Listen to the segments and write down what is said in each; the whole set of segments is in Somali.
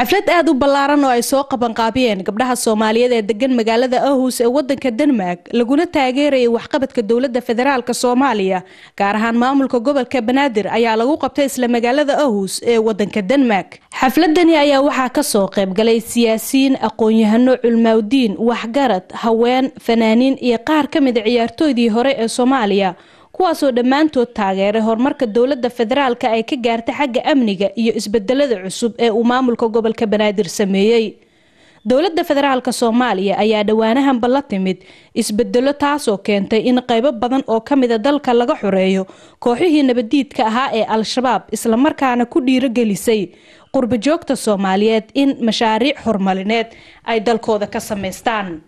xaflad aad u ballaaran oo ay soo qaban qaabiyeen gabdhaha Soomaaliyeed ee degan magaalada Aarhus ee wadanka Denmark laguna taageeray waxqabadka dawladda federaalka Soomaaliya gaar ahaan maamulka gobolka Banaadir ayaa lagu qabtay isla magaalada Aarhus ee wadanka Denmark. xafladani ayaa waxaa ka soo qayb galay siyaasiyiin, aqoon-yahano, culmaadiin, waxgarad, haween, fanaaniin iyo qaar ka mid ah ciyaartooydii hore ee Soomaaliya kuwaasoo dhammaantood taageeray horumarka dawladda federaalka ay ka gaartay xagga amniga iyo isbedelada cusub ee uu maamulka gobolka Banaadir sameeyay. dawladda federaalka Soomaaliya ayaa dhawaanahan la timid isbedelo taasoo keentay in qaybo badan oo ka mid ah dalka laga xoreeyo kooxihii nabadiidka ahaa ee Al-Shabaab isla markaana ku dhiirigelisay qurba joogta Soomaaliyeed in mashaariic horumarineed ay dalkooda ka sameystaan.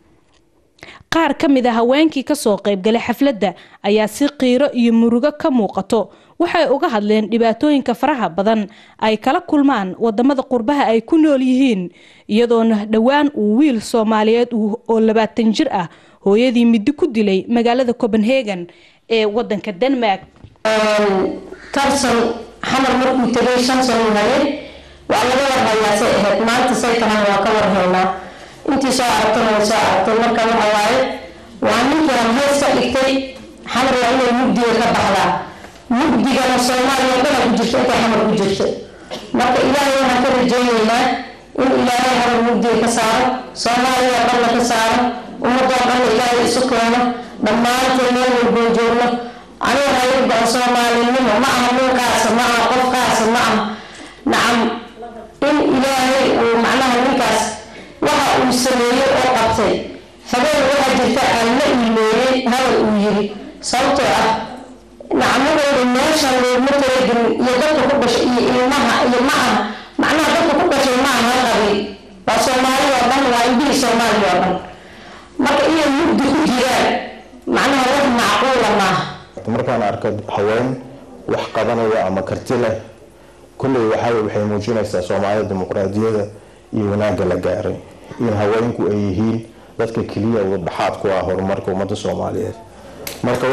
qaar ka mid ah haweenkii ka soo qayb galay xafladda ayaa si qiiro iyo murugo ka muuqato waxay uga hadleen dhibaatooyinka faraha badan ay kala kulmaan wadamada qurbaha ay ku nool yihiin iyadoona dhawaan uu wiil Soomaaliyeed oo 20 jir ah hooyadii mid ku dilay magaalada Copenhagen ee wadanka Denmark. tarsan xamar markuu tagay 5 sano hore waa laga warhayaa ahayd maanta saytahan waa ka warhaynaa intii soo aragtay marka waxa waaye waa ninkii aan heesta dhigtay xamar waa inay mugdiga ka baxdaa mugdigana Soomaaliya dhan ku jirto inta xamar ku jirto marka ilaahay waxaan ka rajaynaynaa in ilaahay xamar mugdiga ka saaro Soomaaliya dhan ka saaro ummadda dhan ilaahay isu keeno dhammaanteen meel walba joogno aniga hay'adda Soomaaliyada ma aha ninkaas ma aha qofkaas ma aha nacam in ilaahay uu macnaha ninkaas waxa uu sameeyay oo qabtay habeen waxa jirta aan la iimeeyay hal uu yiri sababtoo ah nacamada meesha loo matalayay iyo dadka ku dhashay iyo ilmaha iyo macnaha dadka ku dhashay ma aha qabi waa Soomaaliya dhan waa indii Soomaaliya dhan marka iyo muddo ku jiraan macnaha wax macquul ma markaan arko haween wax qabanaya ama karti leh kulli waxay muujinaysaa Soomaaliya dimuqraadiyadda iyo wanaagga la gaaray in haweenku ay yihiin dadka kaliya oo dhaxaad ku ah horumarka ummadda Soomaaliyeed marka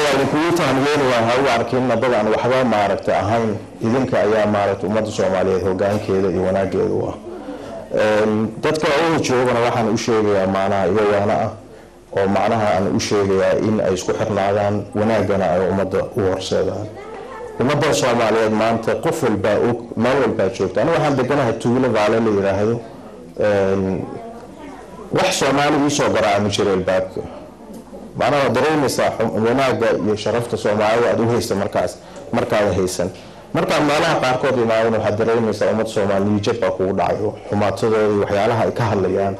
waa ku taaniyeen waa arkin badan waxba maaragtay ahayn idinka ayaa maaragtay ummadda Soomaaliyeed hoggaankeeda iyo wanaaggeeda waa dadka oo joogana waxaan u sheegayaa macnaha iyaga oo macnaha aan u sheegayaa in ay isku xirnaadaan wanaagana ay ummadda u horseedaan ummadda Soomaaliyeed maanta qof walba oo meel walba joogta aniga waxaan deganahay tuulo Vaale la yiraahdo wax Soomaali soo garaacay jiray baabka macnaha dareemaysa wanaagga iyo sharafta Soomaaliya aad u haysta markaad haysan marka meelaha qaarkood imaadeen waxa dareemaysa ummad Soomaaliyeed jabba ku dhacayo xumaatadooda iyo waxyaalaha ay ka hadlayaan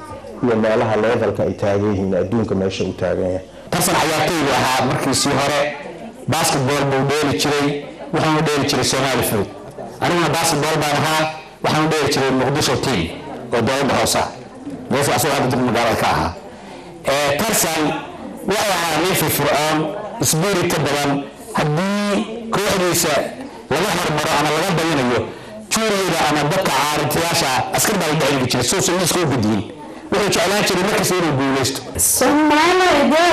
iyo meelaha levelka ay taagan yihiin adduunka meesha u taagan yahay tarsan ciyaartooyda ahaa markii si hore basketball buu dheeli jiray waxaan u dheeli jiray Soomaali Fruit aniguna basketball baan ahaa waxaan u dheeli jiray Muqdisho team oo dawladda hoose meesha asoo aad magaalada ka ahaa tarsan waxa nin firfircoon spirit badan haddii kooxdiisa laga hormaro ama laga badinayo juuriyada ama dadka caarintiyaasha askar baa dhacay jiray soo soo isku gudbin wuxuu jeclaan jiray markii soo guuleysto Soomaaliya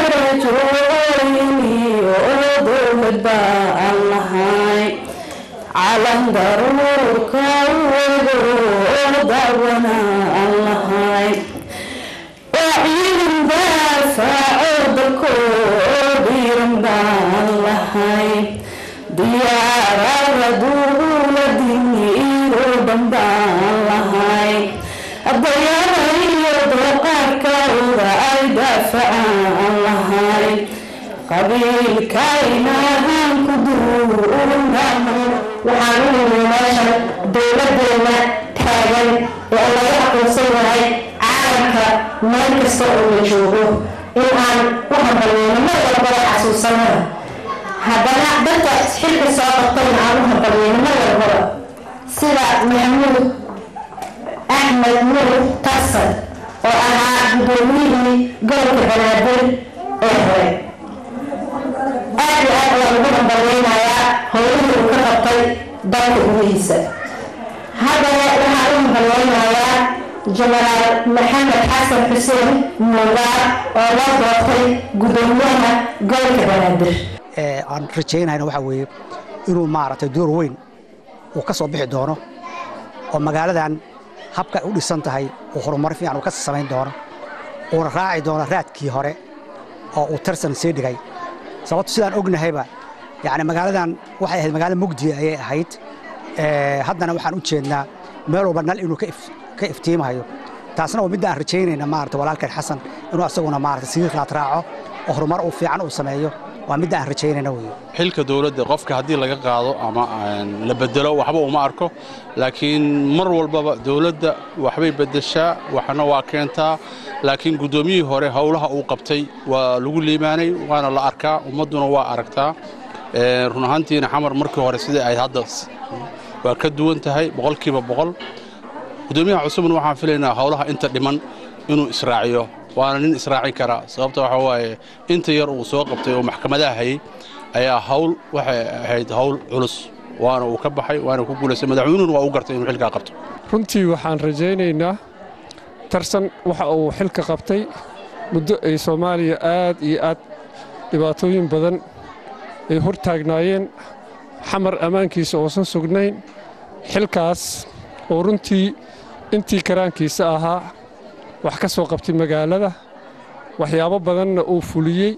joogayni oo dowladda allahay calan daruurka oo daawana allahay وعين دافع دكوديرن بالله ديار ردول ديني ودن بالله الديار يدقك وراي دافع الله قبيل كاينان كدورنا وحنون ماشا دولدنا تاغن والله يحكم سيوهي meel kasta oo la joogo in aan ku hambalyeeno mar walba xasuusanahay haddana dadka xilka soo qabtay aan u hambalyeeno mar walba sida Maxamuud Axmed Nuur Tarsan oo ahaa gudoomiyihii gobolka Banaadir ee hore aad ugu hambalyeenayaa howlihii uu ka qabtay dalka gudihiisa haddana waxaan u hambalyeenayaa General Maxamed Xasan Xuseen Mugaar oo la doortay gudoomiyaha gobolka Banaadir aan rajaynayna waxa weeye inuu maaragtay door weyn uu ka soo bixi doono oo magaaladan habka u dhisan tahay oo horumar fiican uu ka samayn doono oo raaci doono raadkii hore oo uu tarsan sii dhigay sababtoo sidaan ognahayba yani magaaladan waxay ahayd magaalo mugdi ayay ahayd haddana waxaan u jeednaa meel walba nal inuu ka iftiimayo taasna oo mid aan rajaynayna maarta walaalkeen xasan inuu asaguna maarta sii raaco oo horumar uu fiican uu sameeyo waa mid aan rajaynayna weeyo xilka dawladda qofka hadii laga qaado ama la bedelo waxba uma arko laakiin mar walba dawladda waxbay bedeshaa waxna waa keentaa laakiin gudoomiyihii hore hawlaha uu qabtay waa lagu liimaanay waana la arkaa ummaduna waa aragtaa run ahaantiina xamar markii hore sidii ay hadda waa ka duwan tahay boqolkiiba boqol gudoomiyaha cusubna waxaan filaynaa hawlaha inta dhiman inuu israaciyo waana nin israacin kara sababta waxa waaye inta yar uu soo qabtay oo maxkamadaha hayay ayaa hawl waxay ahayd hawl culus waana uu ka baxay waana ku guuleystay madaxweynuhuna waa u gartay inuu xilka qabto runtii waxaan rajaynaynaa tarsan waxa uu xilka qabtay muddo ay Soomaaliya aad iyo aad dhibaatooyin badan ay hor taagnaayeen xamar amaankiisa oo san sugnayn xilkaas oo runtii intii karaankiisa ahaa wax ka soo qabtay magaalada waxyaabo badanna uu fuliyey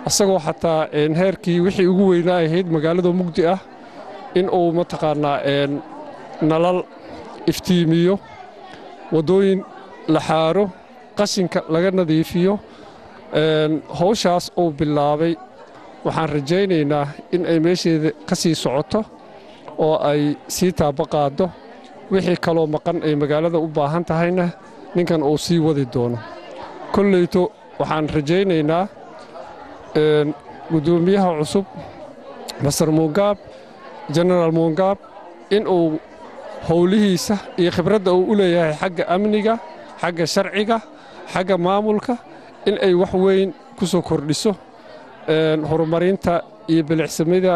asagoo xataa heerkii wixii ugu weynaa ahayd magaalada mugdi ah in uu mataqaanaa nalal iftiimiyo wadooyin la xaaro qashinka laga nadiifiyo hawshaas uu bilaabay waxaan rajaynaynaa in ay meesheeda ka sii socoto oo ay sii taabaqaado wixii kaloo maqan ay magaalada u baahan tahayna ninkan uu sii wadi doono kolleyto waxaan rajaynaynaa gudoomiyaha cusub Masar Mugaab General Mugaab in uu howlihiisa iyo khibradda uu u leeyahay xagga amniga xagga sharciga xagga maamulka in ay wax weyn ku soo kordhiso horumarinta iyo bilicsamada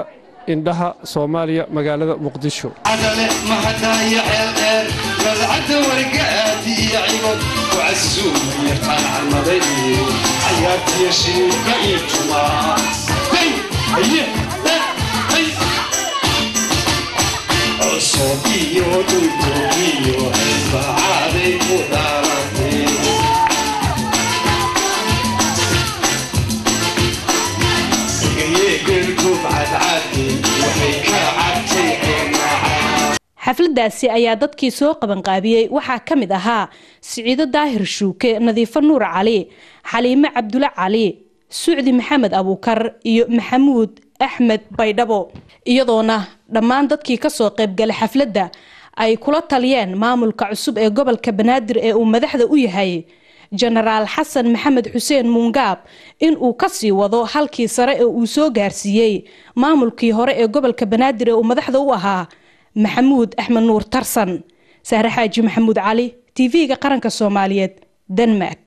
indhaha Soomaaliya magaalada Muqdisho xafladaasi ayaa dadkii soo qaban qaabiyay waxaa ka mid ahaa Siciido Daahir Shuuke Nadiifo Nuur Cali Xaliime Cabdulla Cali Suudi Maxamed Abuukar iyo Maxamuud Axmed Baydhabo iyadoona dhammaan dadkii ka soo qayb galay xafladda ay kula taliyeen maamulka cusub ee gobolka Banaadir ee uu madaxda u yahay General Xasan Maxamed Xuseen Mugaab in uu ka sii wado halkii sare ee uu soo gaarsiiyay maamulkii hore ee gobolka Banaadir ee uu madaxda u ahaa محمود أحمد نور ترسن سهر حاجي محمود علي تي في قرنك الصوماليات دنمارك